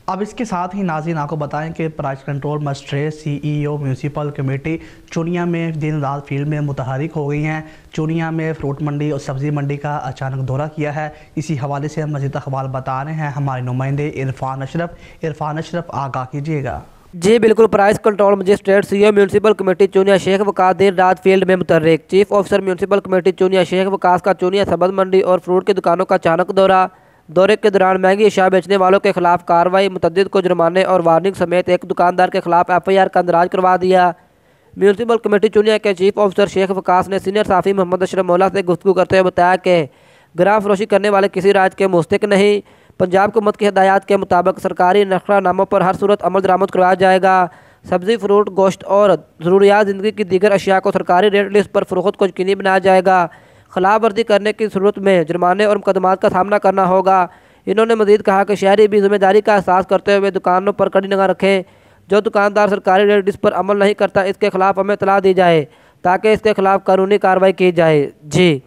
اب اس کے ساتھ ہی ناظرین آپ کو بتائیں کہ پرائس کنٹرول مجسٹریٹ سی ای او میونسپل کمیٹی چونیا میں دن رات فیلڈ میں متحرک ہو گئی ہیں۔ چونیا میں فروٹ منڈی اور سبزی منڈی کا اچانک دورہ کیا ہے۔ اسی حوالے سے مزید اخبار بتا رہے ہیں ہمارے نمائندے عرفان اشرف آگاہ کیجیے گا۔ جی بالکل، پرائس کنٹرول مجسٹریٹ سی ای او میونسپل کمیٹی چونیا شیخ وقاص دیر رات فیلڈ میں متحرک۔ چیف آفیسر میونسپل کمیٹی چونیا شیخ وقاص کا چونیا سبز منڈی اور فروٹ کی دکانوں کا اچانک دورے کے دوران مہنگی اشیاء بیچنے والوں کے خلاف کارروائی، متعدد کو جرمانے اور وارننگ سمیت ایک دکاندار کے خلاف ایف آئی آر کا اندراج کروا دیا۔ میونسپل کمیٹی چونیا کے چیف آفیسر شیخ وقاص نے سینئر صحافی محمد اشرف مولا سے گفتگو کرتے ہوئے بتایا کہ گراں فروشی کرنے والے کسی رائج کے مستحق نہیں۔ پنجاب حکومت کی ہدایات کے مطابق سرکاری نقشہ ناموں پر ہر صورت عمل درآمد کروایا جائے گا۔ سبزی، فروٹ، گوشت اور ضروریات زندگی کی دیگر اشیاء کو سرکاری ریٹ لسٹ پر فروخت کو یقینی بنایا جائے گا۔ خلاف ورزی کرنے کی صورت میں جرمانے اور مقدمات کا سامنا کرنا ہوگا۔ انہوں نے مزید کہا کہ شہری بھی ذمہ داری کا احساس کرتے ہوئے دکانوں پر کڑی نگاہ رکھیں۔ جو دکاندار سرکاری ریٹ لسٹ پر عمل نہیں کرتا اس کے خلاف ہمیں اطلاع دی جائے تاکہ اس کے خلاف قانونی کارروائی کی جائے۔ جی